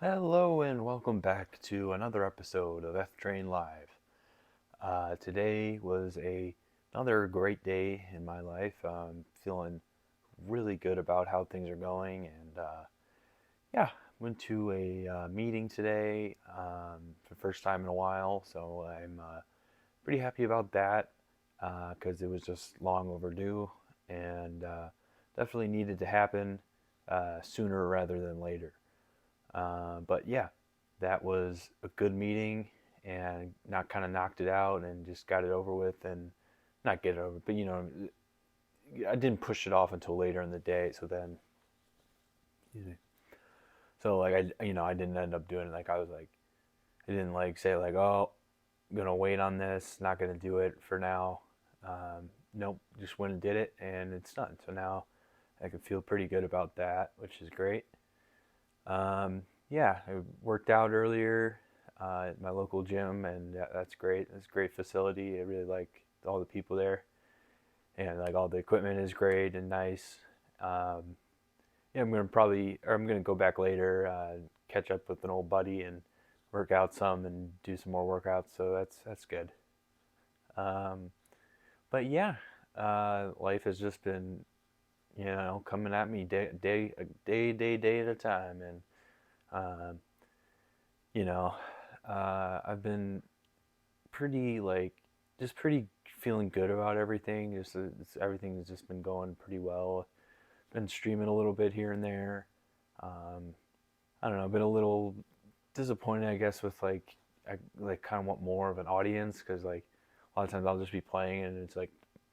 Hello and welcome back to another episode of Ftrain Live. Today was another great day in my life. I'm feeling really good about how things are going, and yeah, went to a meeting today for the first time in a while, so I'm pretty happy about that because it was just long overdue and definitely needed to happen sooner rather than later. But yeah, that was a good meeting and not kind of knocked it out and just got it over with and not get it over, but I didn't push it off until later in the day. So then, so like I didn't end up doing it. Like I was like, I didn't like say like, oh, I'm gonna wait on this, not gonna do it for now. Nope, just went and did it and it's done. So now I can feel pretty good about that, which is great. Yeah, I worked out earlier at my local gym, and that's great. It's a great facility. I really like all the people there, and like all the equipment is great and nice. Um, yeah, I'm gonna go back later, catch up with an old buddy, and work out some and do some more workouts. So that's good. Um, but yeah, life has just been coming at me day at a time, and um, you know, I've been pretty like just pretty feeling good about everything. Everything has just been going pretty well. Been streaming a little bit here and there. Um, I don't know. Been a little disappointed, I guess, with I like kind of want more of an audience because like a lot of times I'll just be playing and it's like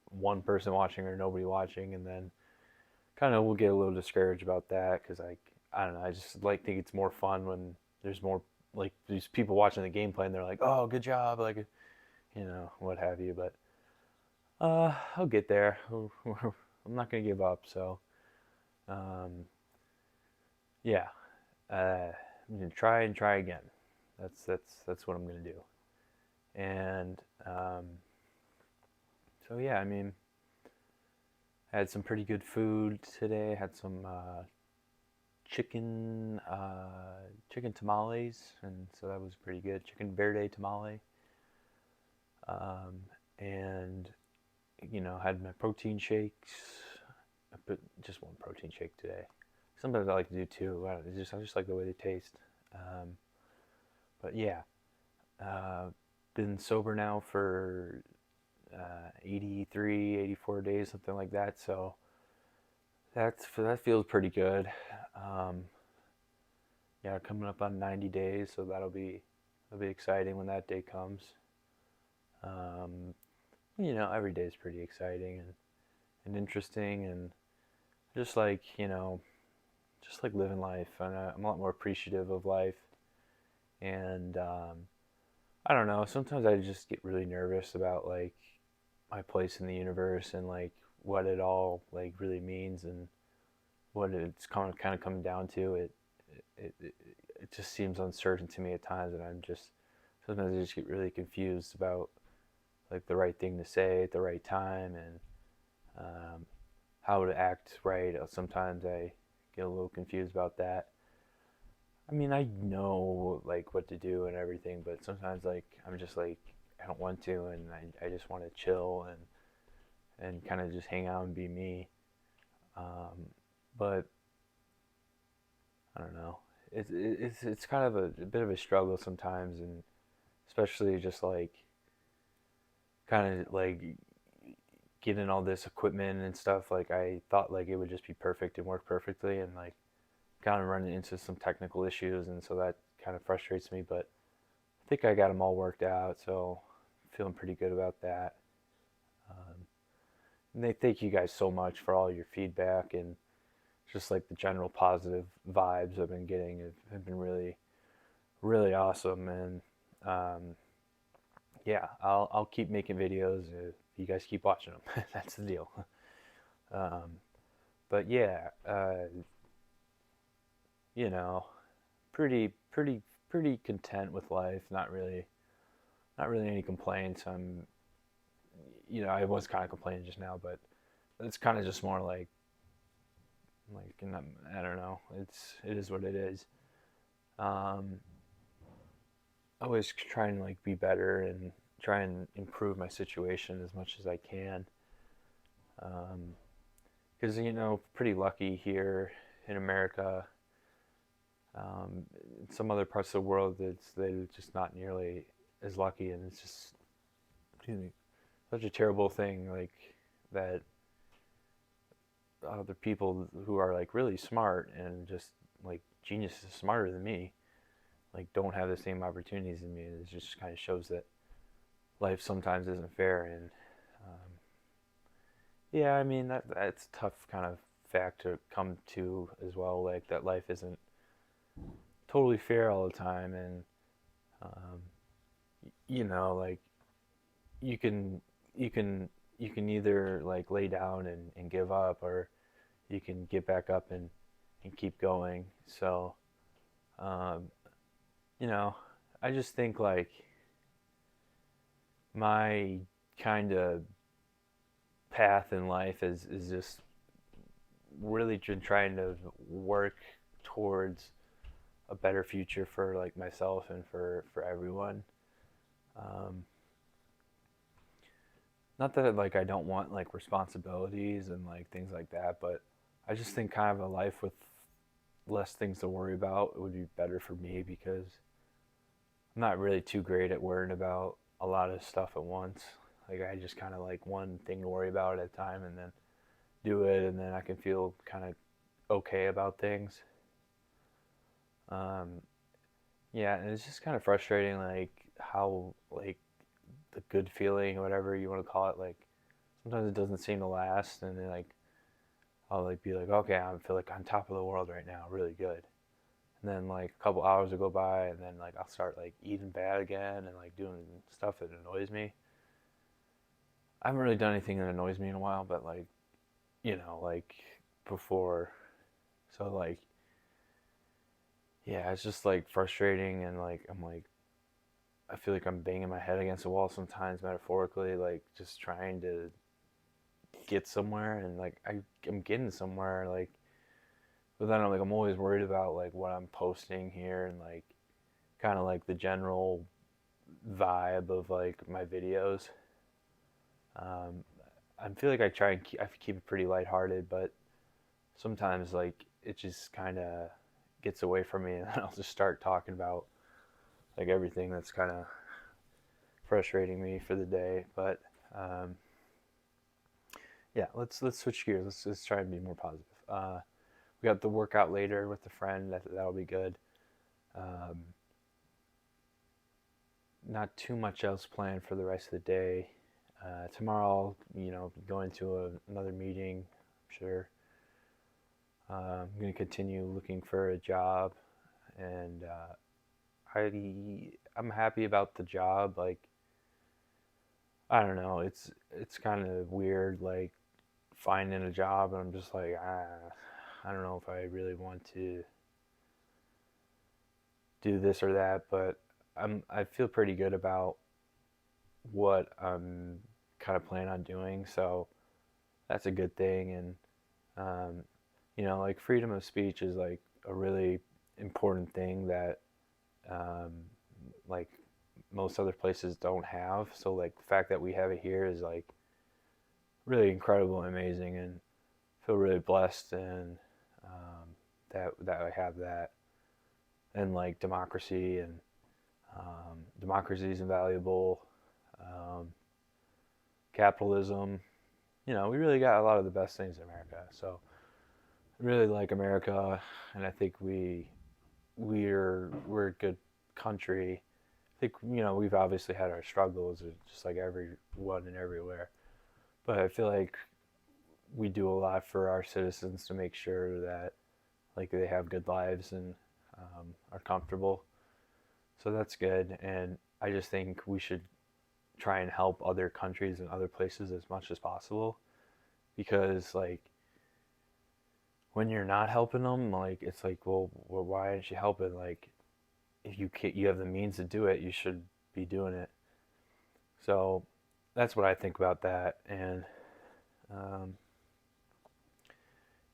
one person watching or nobody watching, and then kind of will get a little discouraged about that because like I don't know. I just like think it's more fun when there's more like these people watching the gameplay and they're like, oh, good job, like what have you. But I'll get there. I'm not gonna give up. So um, yeah, I'm gonna try and try again. That's what I'm gonna do. And so yeah, I mean, I had some pretty good food today. I had some chicken tamales, and so that was pretty good. Chicken verde tamale, and had my protein shakes. But just one protein shake today. Sometimes I like to do two. I just like the way they taste. Um, but yeah, uh, been sober now for 83, 84 days, something like that. So that feels pretty good. Um, yeah, coming up on 90 days, so that'll be exciting when that day comes. Um, every day is pretty exciting and interesting, and just like just like living life. And I'm a lot more appreciative of life. And I don't know. Sometimes I just get really nervous about like my place in the universe and like what it all like really means and what it's kind of coming down to. It it, it just seems uncertain to me at times, and I'm just sometimes I just get really confused about like the right thing to say at the right time and um, how to act right. Sometimes I get a little confused about that. I mean, I know like what to do and everything, but sometimes like I'm just like I don't want to, and I just want to chill and kind of just hang out and be me. But I don't know. It's kind of a bit of a struggle sometimes, and especially just like kind of like getting all this equipment and stuff. Like I thought like it would just be perfect and work perfectly, and like kind of running into some technical issues, and so that kind of frustrates me. But I think I got them all worked out, so feeling pretty good about that. Um, and they thank you guys so much for all your feedback and just like the general positive vibes I've been getting have been really really awesome. And um, yeah, I'll keep making videos if you guys keep watching them. That's the deal. Um, but yeah, you know, pretty content with life. Not really any complaints. I was kind of complaining just now, but it's kind of just more like I don't know. It is what it is. Um, always trying to like be better and try and improve my situation as much as I can. Because pretty lucky here in America. In some other parts of the world, they're just not nearly as lucky, and it's just, excuse me, such a terrible thing like that. Other people who are like really smart and just like geniuses, smarter than me, like don't have the same opportunities as me. And it just kind of shows that life sometimes isn't fair. And um, yeah, I mean that's a tough kind of fact to come to as well. Like that life isn't totally fair all the time, and um, like you can you can you can either like lay down and give up, or you can get back up and keep going. So um, you know, I just think like my kind of path in life is just really trying to work towards a better future for like myself and for everyone. Um, not that like I don't want like responsibilities and like things like that, but I just think kind of a life with less things to worry about would be better for me, because I'm not really too great at worrying about a lot of stuff at once. Like I just kind of like one thing to worry about at a time, and then do it, and then I can feel kind of okay about things. Um, yeah, and it's just kind of frustrating, like how like the good feeling, whatever you want to call it, like sometimes it doesn't seem to last, and then like I'll like be like, okay, I feel like on top of the world right now, really good. And then like a couple hours will go by, and then like I'll start like eating bad again and like doing stuff that annoys me. I haven't really done anything that annoys me in a while, but like like before. So like yeah, it's just like frustrating, and like I'm like I feel like I'm banging my head against the wall sometimes, metaphorically, like just trying to get somewhere, and like I'm getting somewhere, like, but then I'm always worried about like what I'm posting here, and like kind of like the general vibe of like my videos. Um, I feel like I keep it pretty lighthearted, but sometimes like it just kind of gets away from me, and then I'll just start talking about like everything that's kind of frustrating me for the day. But um, yeah, let's switch gears. Let's try and be more positive. We got the workout later with a friend. That'll be good. Um, not too much else planned for the rest of the day. Tomorrow, I'll, be going to another meeting, I'm sure. I'm going to continue looking for a job, and I'm happy about the job. Like, I don't know, it's kind of weird, like finding a job, and I'm just like, I don't know if I really want to do this or that, but I feel pretty good about what I'm kind of planning on doing, so that's a good thing. And um, like freedom of speech is like a really important thing that um, like most other places don't have. So like the fact that we have it here is like really incredible and amazing, and feel really blessed, and that I have that, and like democracy is invaluable. Um, Capitalism, we really got a lot of the best things in America. So I really like America, and I think we're a good country. I think we've obviously had our struggles, just like everyone and everywhere. But I feel like we do a lot for our citizens to make sure that like they have good lives and are comfortable. So that's good, and I just think we should try and help other countries and other places as much as possible, because like when you're not helping them, like it's like, well, why aren't you helping? Like if you have the means to do it, you should be doing it. So that's what I think about that. And um,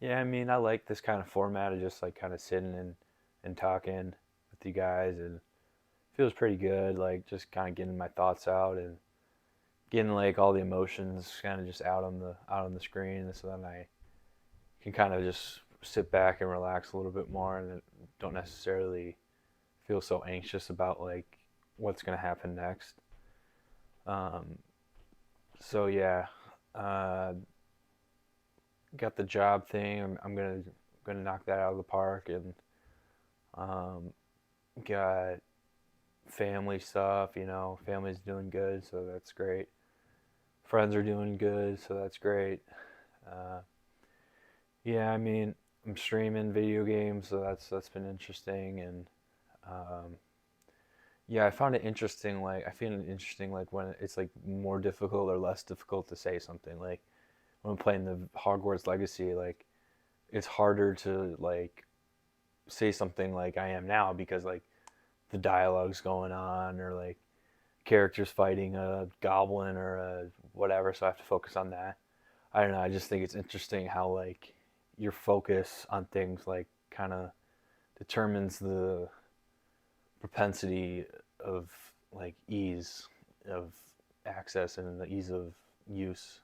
yeah, I mean, I like this kind of format of just like kind of sitting and talking with with you guys, and feels pretty good. Like just kind of getting my thoughts out and getting like all the emotions kind of just out on the screen, so then I can kind of just sit back and relax a little bit more, and don't necessarily feel so anxious about like what's gonna happen next. Um, so yeah, uh, got the job thing. I'm gonna knock that out of the park, and um, got family stuff. You know, family's doing good, so that's great. Friends are doing good, so that's great. Uh, yeah, I mean, I'm streaming video games, so that's been interesting, and um, yeah, I found it interesting. Like, I find it interesting, like when it's like more difficult or less difficult to say something. Like when I'm playing the Hogwarts Legacy, like it's harder to like say something like I am now because like the dialogue's going on, or like characters fighting a goblin or a whatever, so I have to focus on that. I don't know, I just think it's interesting how like your focus on things like kind of determines the propensity of like ease of access and the ease of use.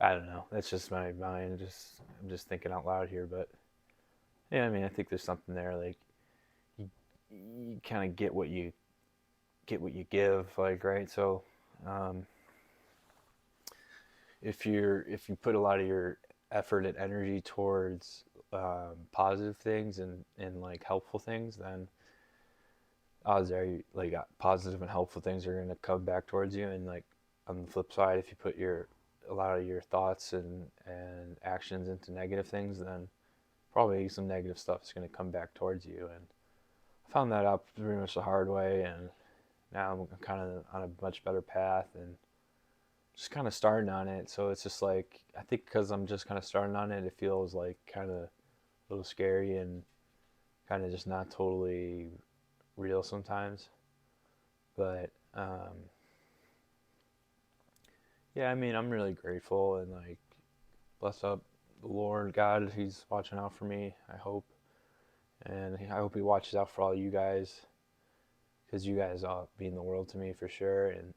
I don't know. That's just my mind. Just I'm just thinking out loud here, but yeah, I mean, I think there's something there. Like you kind of get what you give, like right. So um, if you put a lot of your effort and energy towards positive things and like helpful things, then odds are like positive and helpful things are going to come back towards you. And like on the flip side, if you put your a lot of your thoughts and actions into negative things, then probably some negative stuff is going to come back towards you. And I found that out pretty much the hard way, and now I'm kind of on a much better path and just kind of starting on it. So it's just like I think because I'm just kind of starting on it, it feels like kind of a little scary and kind of just not totally real sometimes. But yeah, I mean, I'm really grateful and like bless up the Lord God. He's watching out for me, I hope, and I hope He watches out for all you guys, because you guys all mean the world to me for sure. And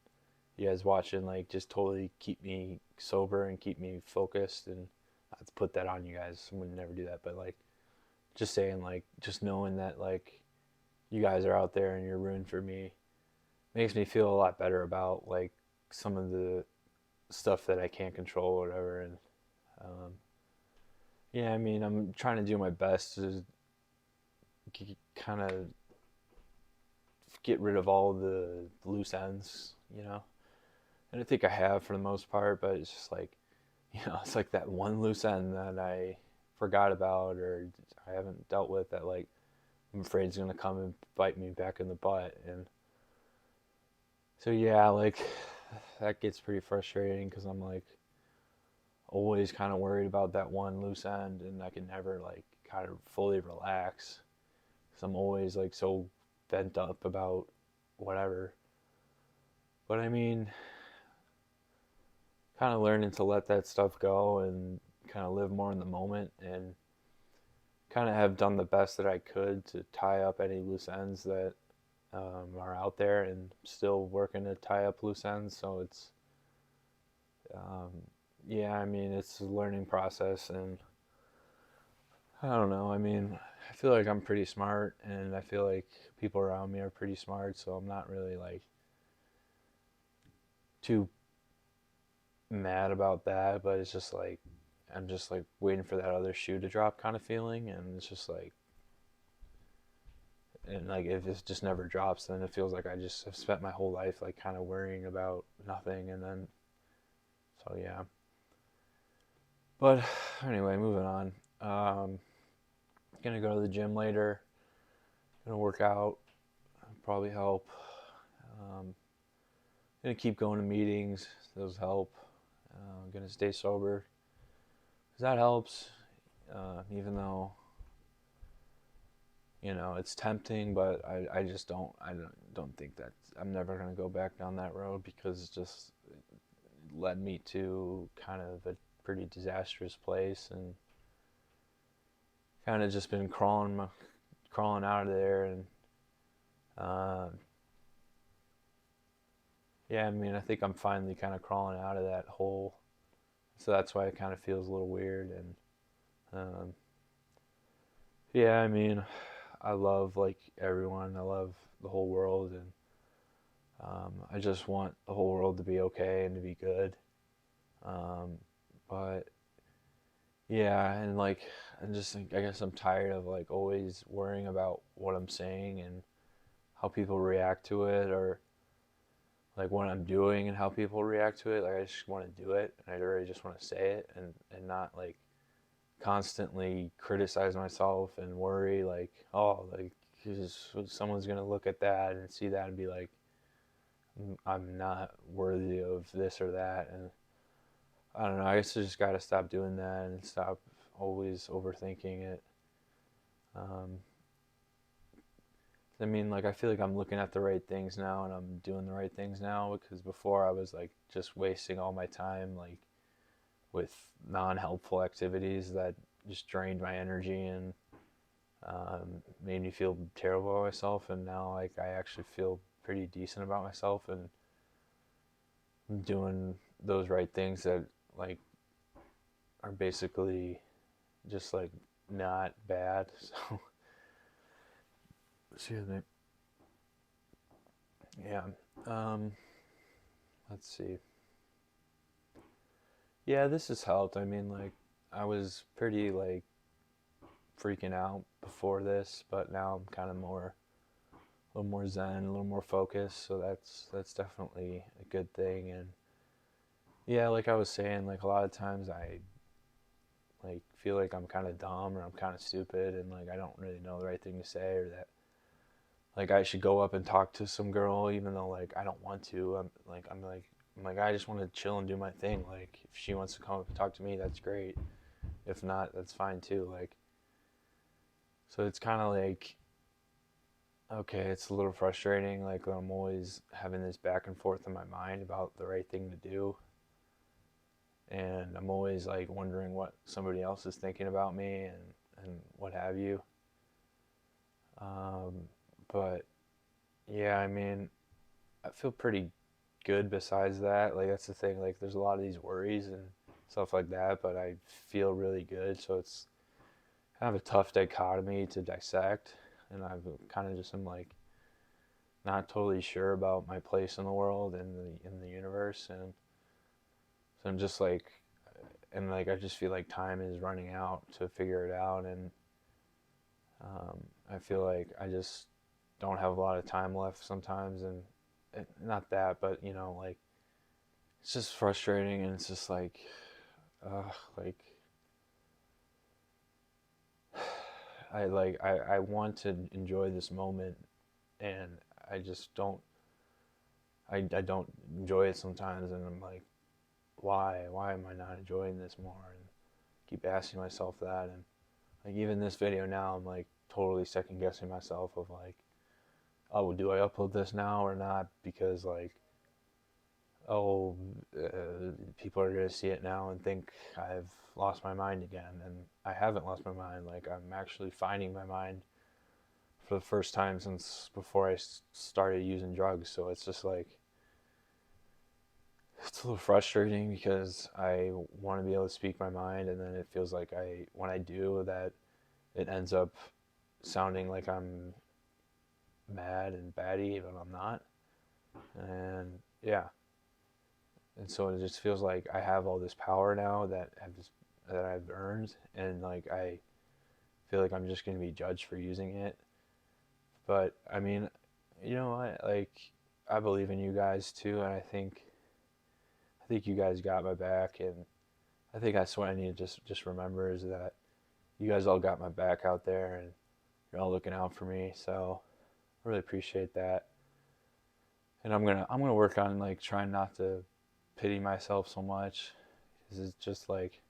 you guys watching like just totally keep me sober and keep me focused, and not to put that on you guys, I would never do that, but like just saying like just knowing that like you guys are out there and you're rooting for me makes me feel a lot better about like some of the stuff that I can't control or whatever. And um, yeah, I mean, I'm trying to do my best to kind of get rid of all the loose ends, you know. And I think I have for the most part, but it's just like, you know, it's like that one loose end that I forgot about or I haven't dealt with that like I'm afraid is gonna come and bite me back in the butt. And so yeah, like that gets pretty frustrating because I'm like always kind of worried about that one loose end, and I can never like kind of fully relax because I'm always like so bent up about whatever. But I mean, kind of learning to let that stuff go and kind of live more in the moment, and kind of have done the best that I could to tie up any loose ends that are out there, and still working to tie up loose ends. So it's um, yeah, I mean, it's a learning process, and I don't know. I mean, I feel like I'm pretty smart, and I feel like people around me are pretty smart, so I'm not really like too mad about that. But it's just like I'm just like waiting for that other shoe to drop kind of feeling, and it's just like, and like if it just never drops, then it feels like I just have spent my whole life like kind of worrying about nothing, and then so yeah. But anyway, moving on. Gonna go to the gym later. Gonna work out. Probably help. Um, gonna keep going to meetings. Those help. Gonna stay sober. 'Cause that helps. Even though you know it's tempting, but I just don't think that I'm never gonna go back down that road because it just led me to kind of a pretty disastrous place, and kind of just been crawling out of there. And um, yeah, I mean, I think I'm finally kind of crawling out of that hole. So that's why it kind of feels a little weird. And um, yeah, I mean, I love like everyone. I love the whole world, and I just want the whole world to be okay and to be good. Um, but yeah, and like I guess I'm tired of like always worrying about what I'm saying and how people react to it, or like what I'm doing and how people react to it. Like I just want to do it, and I really just want to say it, and not like constantly criticize myself and worry like, oh, like someone's gonna look at that and see that and be like, I'm not worthy of this or that. And I don't know, I guess I just gotta stop doing that and stop always overthinking it. um, I mean, like I feel like I'm looking at the right things now and I'm doing the right things now, because before I was like just wasting all my time like with non-helpful activities that just drained my energy and made me feel terrible about myself. And now like I actually feel pretty decent about myself, and I'm doing those right things that like are basically just like not bad. So excuse me. Yeah. Um, let's see. Yeah, this has helped. I mean, like I was pretty like freaking out before this, but now I'm kind of more a little more zen, a little more focused. So that's definitely a good thing. And yeah, like I was saying, like a lot of times I like feel like I'm kind of dumb or I'm kind of stupid, and like I don't really know the right thing to say, or that like I should go up and talk to some girl even though like I don't want to. I'm like I just want to chill and do my thing. Like if she wants to come up and talk to me, that's great. If not, that's fine too. Like so it's kind of like okay, it's a little frustrating. Like I'm always having this back and forth in my mind about the right thing to do, and I'm always like wondering what somebody else is thinking about me and what have you. Um, but yeah, I mean, I feel pretty good besides that. Like that's the thing. Like there's a lot of these worries and stuff like that, but I feel really good. So it's kind of a tough dichotomy to dissect, and I've kind of just am like not totally sure about my place in the world and in the universe, and so I'm just like, and like I just feel like time is running out to figure it out, and I feel like I just don't have a lot of time left sometimes, and not that, but you know, like it's just frustrating, and it's just like I want to enjoy this moment, and I just don't. I don't enjoy it sometimes, and I'm like, why am I not enjoying this more? And keep asking myself that, and like even this video now, I'm like totally second guessing myself of like, oh, do I upload this now or not? Because like, oh, people are gonna see it now and think I've lost my mind again, and I haven't lost my mind. Like I'm actually finding my mind for the first time since before I started using drugs. So it's just like it's a little frustrating because I want to be able to speak my mind, and then it feels like when I do that, it ends up sounding like I'm mad and batty, but I'm not. And yeah, and so it just feels like I have all this power now that I've earned, and like I feel like I'm just going to be judged for using it. But I mean, you know, I believe in you guys too, and I think you guys got my back, and I think that's what I need to just remember is that you guys all got my back out there, and you're all looking out for me. So I really appreciate that, and I'm gonna work on like trying not to pity myself so much, because it's just like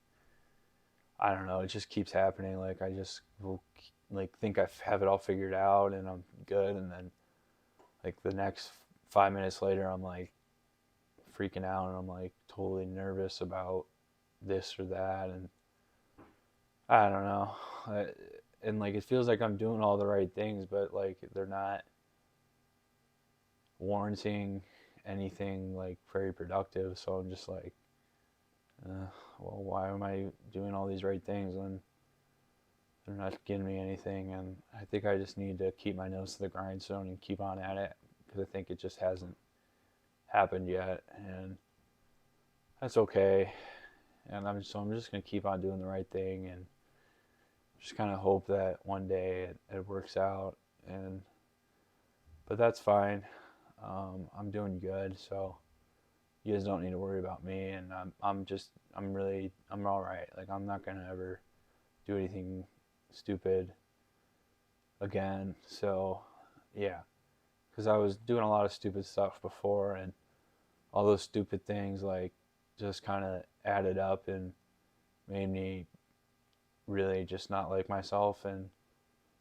I don't know, it just keeps happening. Like I just will like think I have it all figured out and I'm good, and then like the next 5 minutes later, I'm like freaking out and I'm like totally nervous about this or that, and I don't know. and like it feels like I'm doing all the right things, but like they're not warranting anything like very productive. So I'm just like, well, why am I doing all these right things when they're not getting me anything? And I think I just need to keep my nose to the grindstone and keep on at it, because I think it just hasn't happened yet, and that's okay. And I'm just gonna keep on doing the right thing, and just kind of hope that one day it works out. And but that's fine. I'm doing good, so you guys don't need to worry about me. And I'm all right. Like I'm not gonna ever do anything stupid again. So yeah, because I was doing a lot of stupid stuff before, and all those stupid things like just kind of added up and made me really just not like myself. And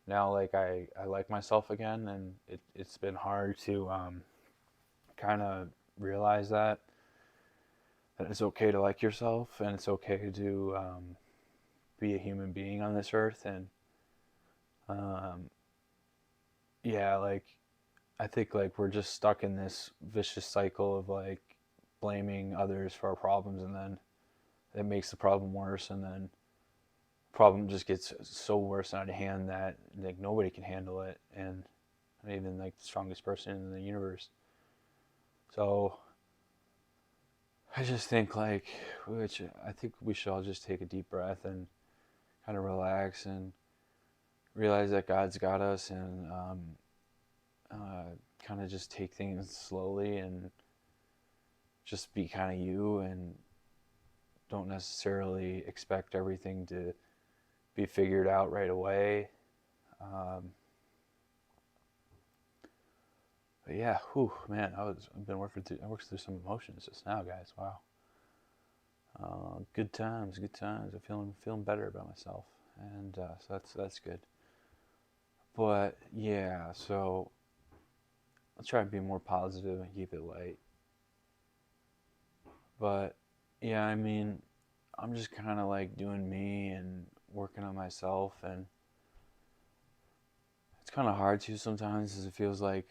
now like I like myself again, and it's been hard to kind of realize that it's okay to like yourself, and it's okay to be a human being on this earth. And um, yeah, like I think like we're just stuck in this vicious cycle of like blaming others for our problems, and then it makes the problem worse, and then the problem just gets so worse out of hand that like nobody can handle it, and not even like the strongest person in the universe. So I just think like, which I think we should all just take a deep breath and kind of relax and realize that God's got us, and uh, kind of just take things slowly and just be kind of you, and don't necessarily expect everything to be figured out right away. Um, but yeah, whew, man, I've been I worked through some emotions just now, guys. Wow. Good times, good times. I'm feeling better about myself, and so that's good. But yeah, so I'll try to be more positive and keep it light. But yeah, I mean, I'm just kind of like doing me and working on myself, and it's kind of hard to sometimes because it feels like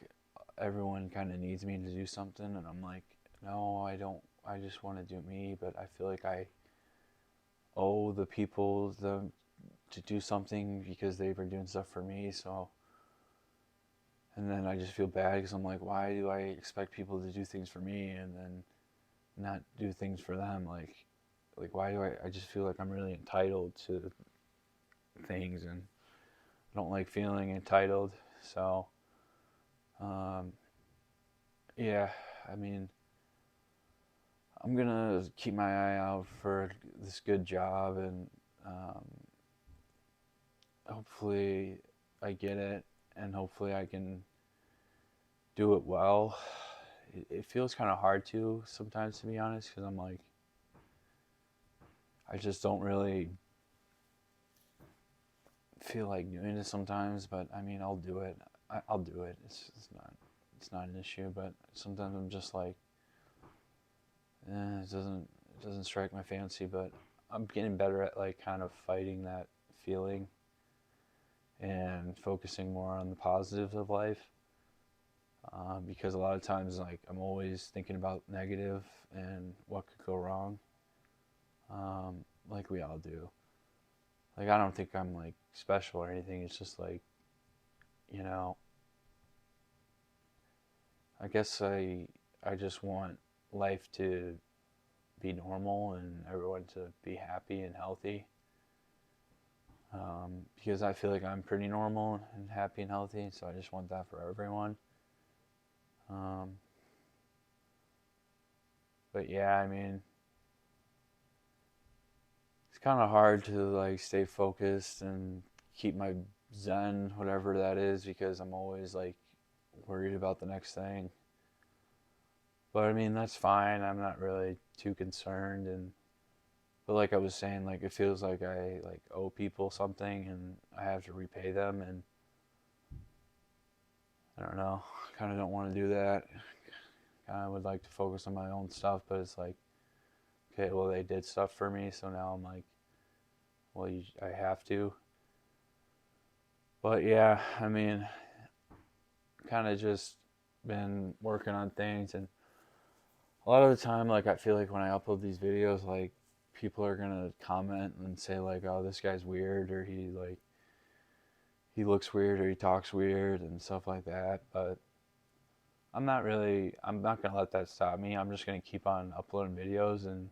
everyone kind of needs me to do something, and I'm like, no, I don't. I just want to do me, but I feel like I owe the people to do something because they've been doing stuff for me. So, and then I just feel bad because I'm like, why do I expect people to do things for me and then not do things for them? Like why do I just feel like I'm really entitled to things, and I don't like feeling entitled. So, um, yeah, I mean, I'm gonna keep my eye out for this good job, and um, hopefully I get it, and hopefully I can do it well. It feels kind of hard to sometimes, to be honest, because I'm like, I just don't really feel like doing it sometimes. But I mean, I'll do it. I'll do it. It's not an issue. But sometimes I'm just like, it doesn't strike my fancy. But I'm getting better at like kind of fighting that feeling and focusing more on the positives of life. Because a lot of times, like I'm always thinking about negative and what could go wrong, like we all do. Like I don't think I'm like special or anything. It's just like, you know, I guess I just want life to be normal and everyone to be happy and healthy. Because I feel like I'm pretty normal and happy and healthy, so I just want that for everyone. Um, but yeah, I mean, it's kind of hard to like stay focused and keep my zen, whatever that is, because I'm always like worried about the next thing. But I mean, that's fine. I'm not really too concerned. And but like I was saying, like it feels like I like owe people something and I have to repay them, and I don't know. Kind of don't want to do that. Kind of would like to focus on my own stuff, but it's like, okay, well they did stuff for me, so now I'm like, well, I have to. But yeah, I mean, kind of just been working on things, and a lot of the time, like I feel like when I upload these videos, like people are gonna comment and say like, "Oh, this guy's weird," or he looks weird, or he talks weird, and stuff like that. But I'm not gonna let that stop me. I'm just gonna keep on uploading videos and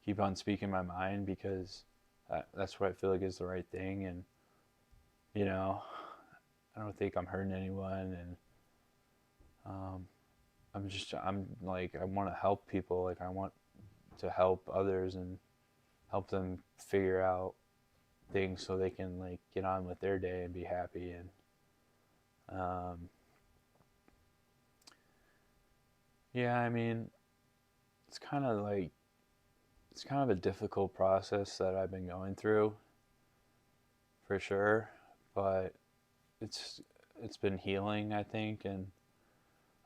keep on speaking my mind because that's what I feel like is the right thing. And you know, I don't think I'm hurting anyone, and um, I'm like I want to help people. Like I want to help others and help them figure out things so they can like get on with their day and be happy. And um, yeah, I mean, it's kind of like it's kind of a difficult process that I've been going through for sure, but it's it's been healing, I think. And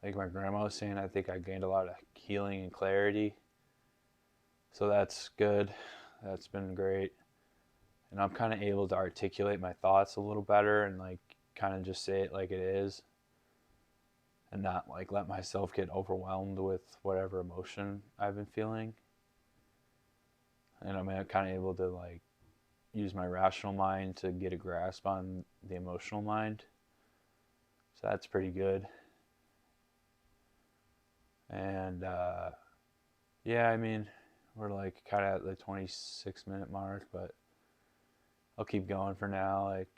like my grandma was saying, I think I gained a lot of healing and clarity, so that's good. That's been great, and I'm kind of able to articulate my thoughts a little better and like kind of just say it like it is and not like let myself get overwhelmed with whatever emotion I've been feeling. And I'm kind of able to like use my rational mind to get a grasp on the emotional mind. So that's pretty good. And yeah, I mean, we're like kind of at the 26-minute mark, but I'll keep going for now. Like,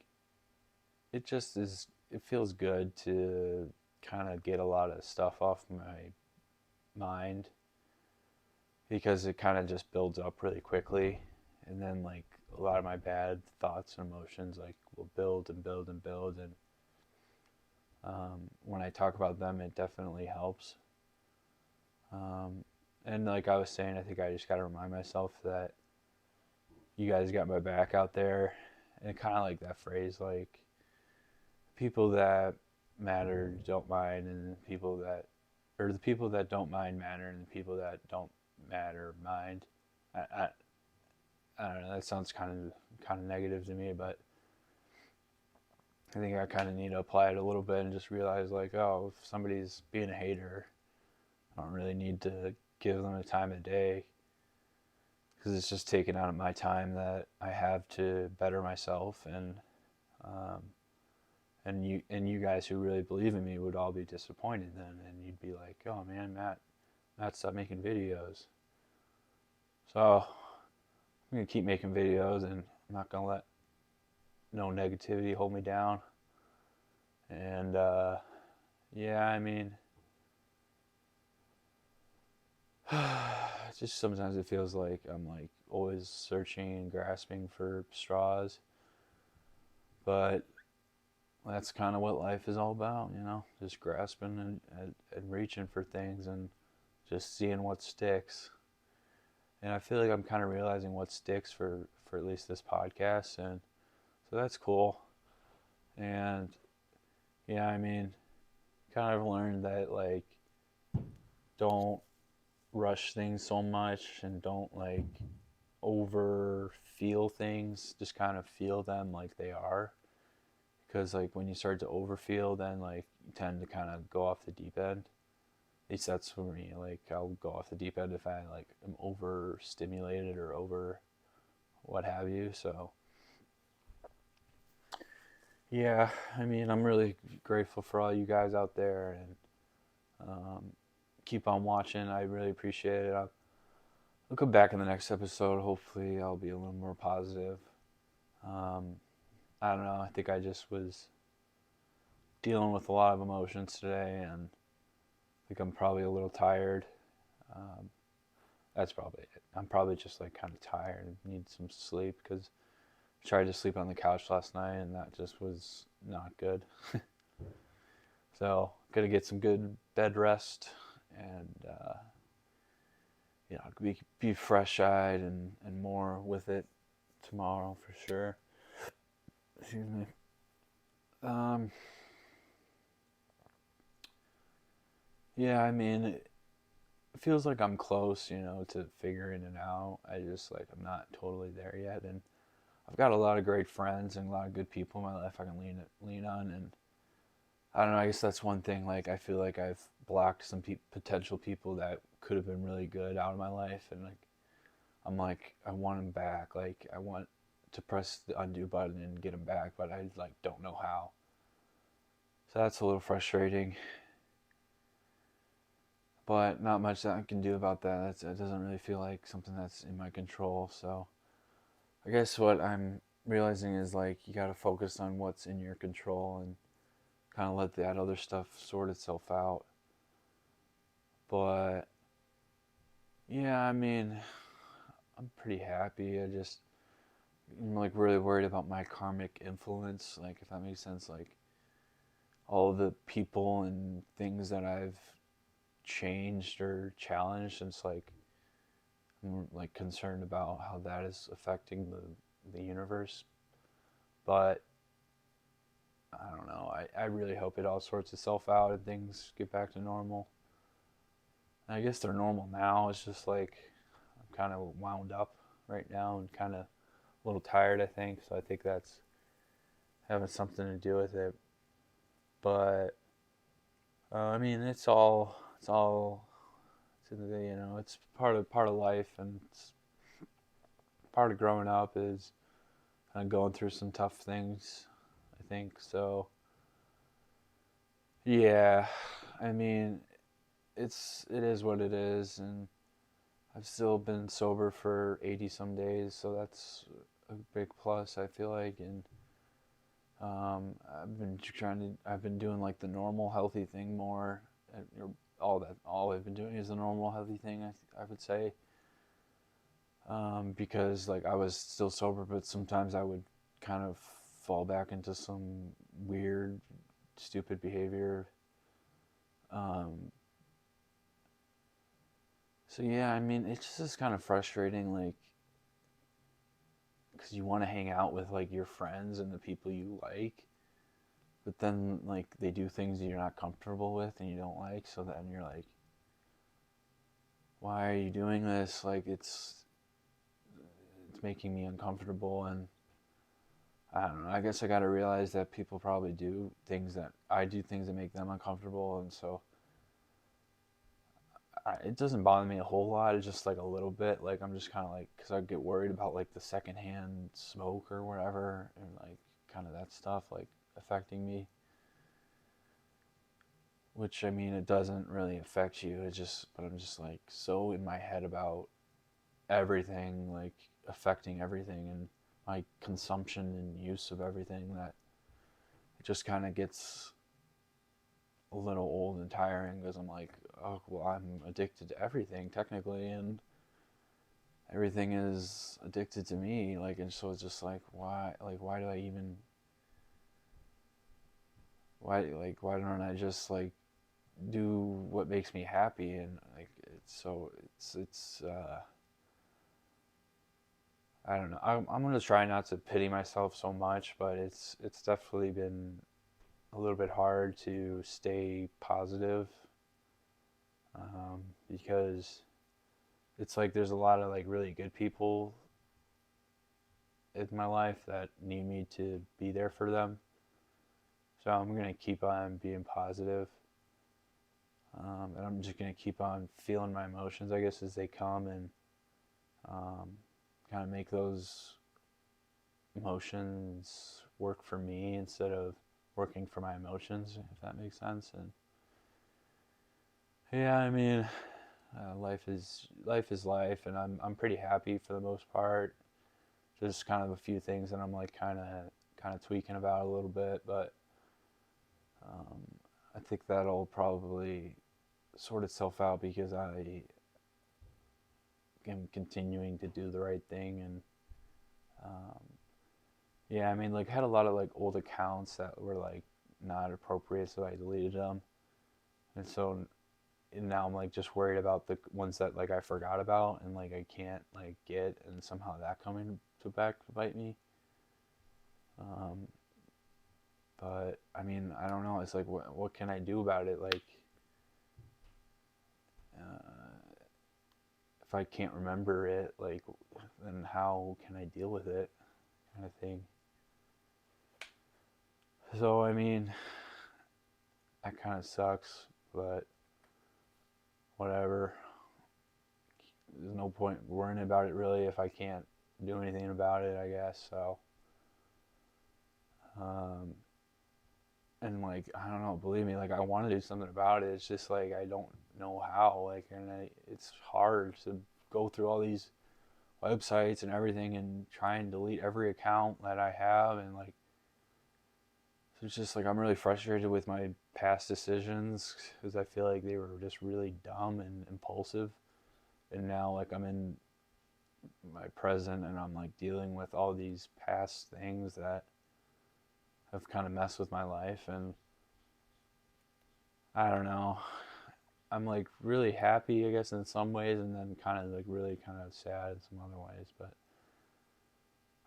it just is, it feels good to kind of get a lot of stuff off my mind because it kind of just builds up really quickly. And then, like, a lot of my bad thoughts and emotions, like, will build and build and build. And when I talk about them, it definitely helps. Um, and like I was saying, I think I just got to remind myself that you guys got my back out there. And kind of like that phrase, like, people that matter don't mind, and the people that don't mind matter, and the people that don't matter mind. I, I, I don't know. That sounds kind of negative to me, but I think I kind of need to apply it a little bit and just realize like, oh, if somebody's being a hater, I don't really need to give them the time of day because it's just taking out of my time that I have to better myself. Um, and you guys who really believe in me would all be disappointed then, and you'd be like, oh man, Matt stopped making videos. So I'm gonna keep making videos, and I'm not gonna let no negativity hold me down. And yeah, I mean, just sometimes it feels like I'm like always searching and grasping for straws, but that's kind of what life is all about, you know, just grasping and reaching for things and just seeing what sticks. And I feel like I'm kind of realizing what sticks for at least this podcast, and so that's cool. And yeah, I mean, kind of learned that like don't rush things so much and don't like over feel things. Just kind of feel them like they are, because like when you start to overfeel, then like you tend to kind of go off the deep end. At least that's for me. Like I'll go off the deep end if I like am overstimulated or over what have you. So yeah, I mean, I'm really grateful for all you guys out there, and keep on watching. I really appreciate it. I'll come back in the next episode. Hopefully, I'll be a little more positive. Um, I don't know. I think I just was dealing with a lot of emotions today, and I think I'm probably a little tired. Um, that's probably it. I'm probably just like kind of tired and need some sleep because I tried to sleep on the couch last night, and that just was not good. So, gonna get some good bed rest and be fresh eyed and more with it tomorrow for sure. Excuse me. Um, yeah, I mean, it feels like I'm close, you know, to figuring it out. I just like I'm not totally there yet, and I've got a lot of great friends and a lot of good people in my life I can lean on, and I don't know. I guess that's one thing. Like I feel like I've blocked some potential people that could have been really good out of my life, and like I'm like I want them back. Like I want to press the undo button and get them back, but I like don't know how. So that's a little frustrating, but not much that I can do about that. It doesn't really feel like something that's in my control. So I guess what I'm realizing is like you got to focus on what's in your control and kind of let that other stuff sort itself out. But yeah, I mean, I'm pretty happy. I'm like really worried about my karmic influence, like if that makes sense, like all the people and things that I've changed or challenged, and it's like I'm like concerned about how that is affecting the universe. But I don't know. I really hope it all sorts itself out and things get back to normal. And I guess they're normal now. It's just like I'm kind of wound up right now and kind of a little tired, I think. So I think that's having something to do with it. But I mean, it's in the, it's part of life, and it's part of growing up is kind of going through some tough things. I think so. Yeah, I mean, it is what it is, and I've still been sober for 80 some days, so that's a big plus. I feel like, and I've been doing like the normal healthy thing more. All I've been doing is the normal healthy thing. I would say, because like I was still sober, but sometimes I would kind of fall back into some weird, stupid behavior. Um, so yeah, I mean, it's just kind of frustrating, like because you want to hang out with like your friends and the people you like, but then like they do things that you're not comfortable with and you don't like, so then you're like, why are you doing this? Like it's making me uncomfortable, and I don't know. I guess I got to realize that people probably do things that I do things that make them uncomfortable, and so it doesn't bother me a whole lot. It's just like a little bit. Like I'm just kind of like, because I get worried about like the secondhand smoke or whatever, and like kind of that stuff like affecting me. Which I mean, it doesn't really affect you. But I'm just like so in my head about everything, like affecting everything and my consumption and use of everything, that it just kind of gets a little old and tiring because I'm like, oh, well, I'm addicted to everything technically, and everything is addicted to me. Like, and so it's just like, why do I even, why don't I just like do what makes me happy? And like, I don't know. I'm gonna try not to pity myself so much, but it's definitely been a little bit hard to stay positive, because it's like there's a lot of like really good people in my life that need me to be there for them. So I'm gonna keep on being positive, and I'm just gonna keep on feeling my emotions, I guess, as they come, and um, kind of make those emotions work for me instead of working for my emotions, if that makes sense. And yeah, I mean, life is life, and I'm pretty happy for the most part. Just kind of a few things that I'm like kind of tweaking about a little bit, but um, I think that'll probably sort itself out because I am continuing to do the right thing. And um, yeah, I mean, like I had a lot of like old accounts that were like not appropriate, so I deleted them. And so and now I'm like just worried about the ones that like I forgot about and like I can't like get, and somehow that coming to back to bite me. Um, but I mean, I don't know. It's like what can I do about it? Like uh, if I can't remember it, like then how can I deal with it? kind of thing. So I mean, that kind of sucks, but whatever. There's no point worrying about it really if I can't do anything about it, I guess. So, um, and like I don't know, believe me, like I want to do something about it. It's just like I don't know how. Like, it's hard to go through all these websites and everything and try and delete every account that I have, and like it's just like I'm really frustrated with my past decisions because I feel like they were just really dumb and impulsive. And now like I'm in my present and I'm like dealing with all these past things that have kind of messed with my life, and I don't know. I'm like really happy, I guess, in some ways, and then kind of like really kind of sad in some other ways. But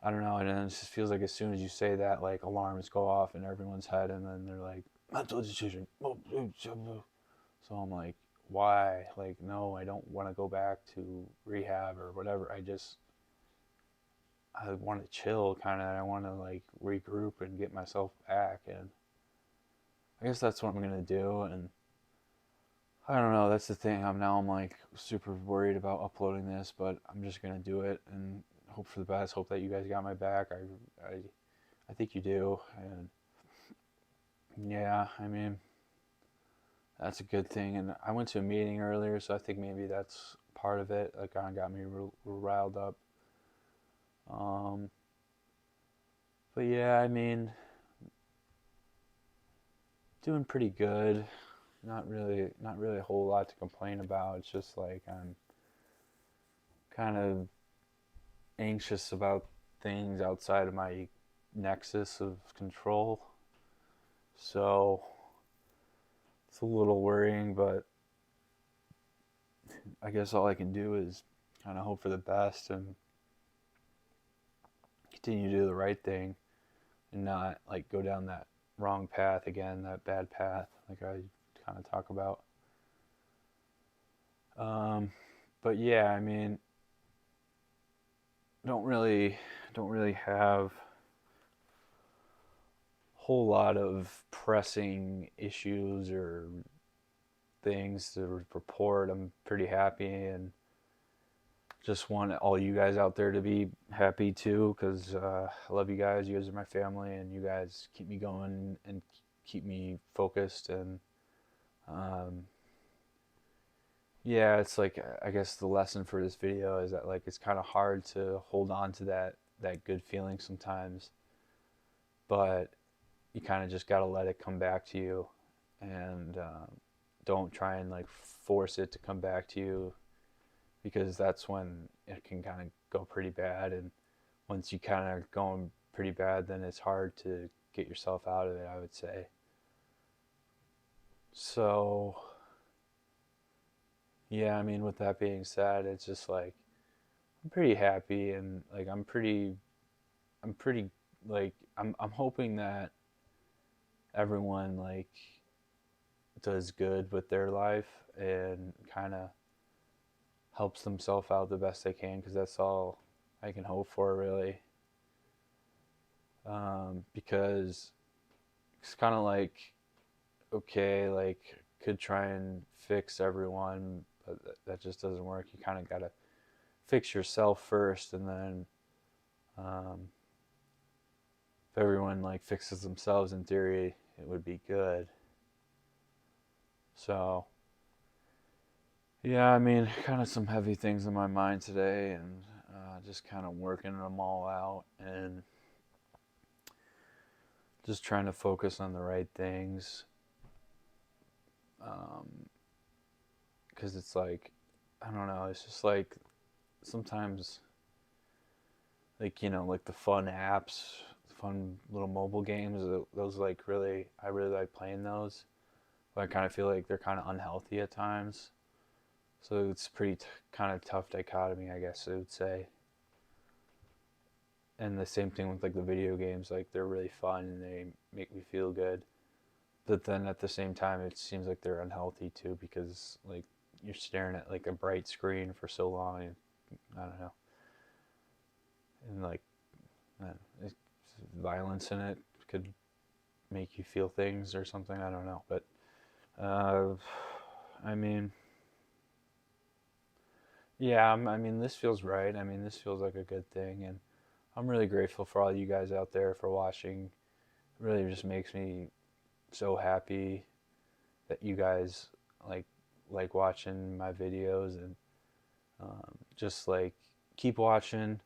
I don't know. And then it just feels like as soon as you say that, like alarms go off in everyone's head, and then they're like, mental decision. So I'm like, why? Like, no, I don't want to go back to rehab or whatever. I want to chill, kind of. I want to like regroup and get myself back, and I guess that's what I'm gonna do. And I don't know. That's the thing. I'm like super worried about uploading this, but I'm just gonna do it and hope for the best. Hope that you guys got my back. I think you do, and yeah, I mean that's a good thing. And I went to a meeting earlier, so I think maybe that's part of it. Like kind of got me riled up. Um, but yeah, I mean doing pretty good. Not really a whole lot to complain about. It's just like I'm kind of anxious about things outside of my nexus of control. So it's a little worrying, but I guess all I can do is kind of hope for the best and continue to do the right thing and not like go down that wrong path again, that bad path, like I kind of talk about. Um, but yeah, I mean, don't really don't really have whole lot of pressing issues or things to report. I'm pretty happy and just want all you guys out there to be happy too because I love you guys. You guys are my family and you guys keep me going and keep me focused. And um, yeah, it's like I guess the lesson for this video is that like it's kind of hard to hold on to that good feeling sometimes, but you kind of just got to let it come back to you and don't try and like force it to come back to you because that's when it can kind of go pretty bad. And once you kind of going pretty bad, then it's hard to get yourself out of it, I would say. So yeah, I mean, with that being said, it's just like I'm pretty happy and like I'm pretty like I'm hoping that everyone like does good with their life and kind of helps themselves out the best they can because that's all I can hope for really. Because it's kind of like okay, like could try and fix everyone, but that just doesn't work. You kind of gotta fix yourself first, and then um, if everyone like fixes themselves, in theory, it would be good. So yeah, I mean, kind of some heavy things in my mind today, and just kind of working them all out and just trying to focus on the right things. Because it's like, I don't know, it's just like sometimes, like, like the fun apps, fun little mobile games, those like really, I really like playing those. But I kind of feel like they're kind of unhealthy at times. So it's pretty kind of tough dichotomy, I guess I would say. And the same thing with like the video games, like they're really fun and they make me feel good. But then at the same time, it seems like they're unhealthy too because like you're staring at like a bright screen for so long. And, I don't know, and like It's violence in it could make you feel things or something. I don't know, but uh, I mean, yeah, I mean, this feels right. I mean, this feels like a good thing, and I'm really grateful for all you guys out there for watching. It really just makes me so happy that you guys like like watching my videos, and just like keep watching.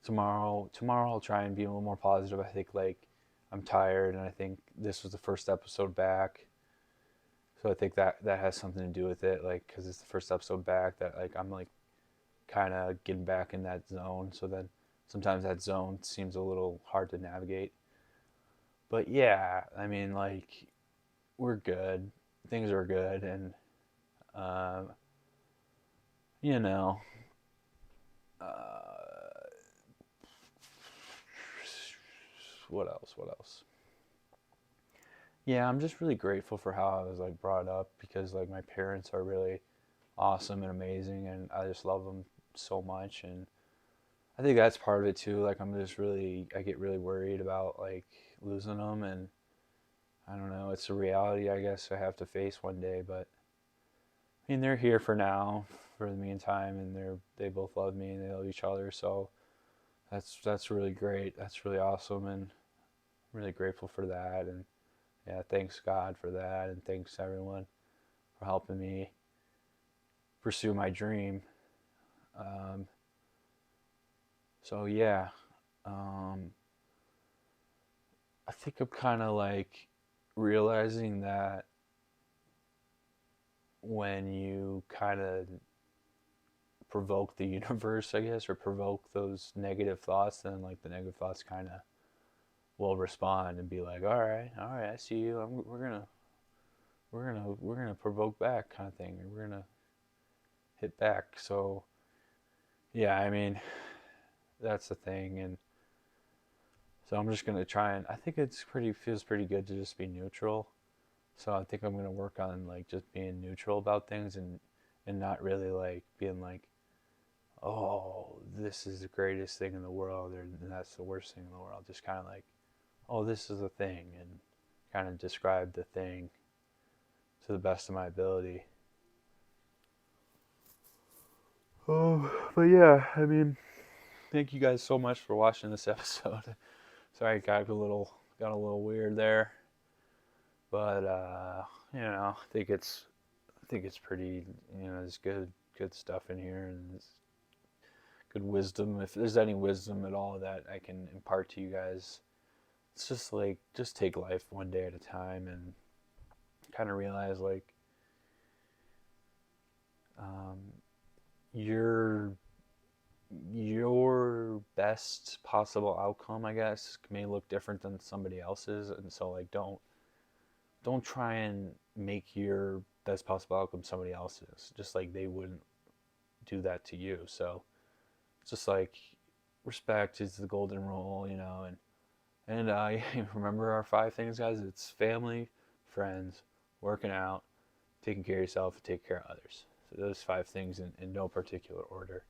Tomorrow I'll try and be a little more positive. I think like I'm tired, and I think this was the first episode back, so I think that has something to do with it. Like, because it's the first episode back, that like I'm like kind of getting back in that zone. So then sometimes that zone seems a little hard to navigate. But yeah, I mean, like, we're good. Things are good, and uh, you know, uh, what else? What else? Yeah, I'm just really grateful for how I was like brought up, because like my parents are really awesome and amazing, and I just love them so much. And I think that's part of it too. Like, I get really worried about like losing them, and I don't know, it's a reality I guess I have to face one day. But I mean, they're here for now, for the meantime, and they both love me and they love each other. So that's really great. That's really awesome, and I'm really grateful for that. And yeah, thanks God for that, and thanks everyone for helping me pursue my dream. Um, so yeah, um, I think I'm kind of like realizing that when you kind of provoke the universe, I guess, or provoke those negative thoughts, then like the negative thoughts kind of will respond and be like, all right, I see you. We're gonna provoke back, kind of thing. Or we're gonna hit back. So yeah, I mean, that's the thing. And so I'm just gonna try, and I think it's pretty feels pretty good to just be neutral. So I think I'm gonna work on like just being neutral about things, and not really like being like, oh, this is the greatest thing in the world, or that's the worst thing in the world. Just kind of like, oh, this is a thing, and kind of describe the thing to the best of my ability. Oh, but yeah, I mean, thank you guys so much for watching this episode. Sorry, it got a little weird there, but I think it's pretty, there's good stuff in here, and there's good wisdom. If there's any wisdom at all that I can impart to you guys, it's just like, just take life one day at a time, and kind of realize like, um, your your best possible outcome, I guess, may look different than somebody else's, and so like don't try and make your best possible outcome somebody else's, just like they wouldn't do that to you. So it's just like, respect is the golden rule, and remember our 5 things, guys. It's family, friends, working out, taking care of yourself, and taking care of others. So those 5 things, in no particular order,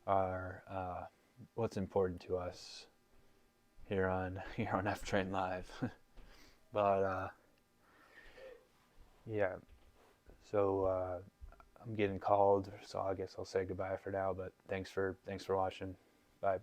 are what's important to us here on Ftrain Live. But yeah, so I'm getting called, so I guess I'll say goodbye for now. But thanks for watching. Bye.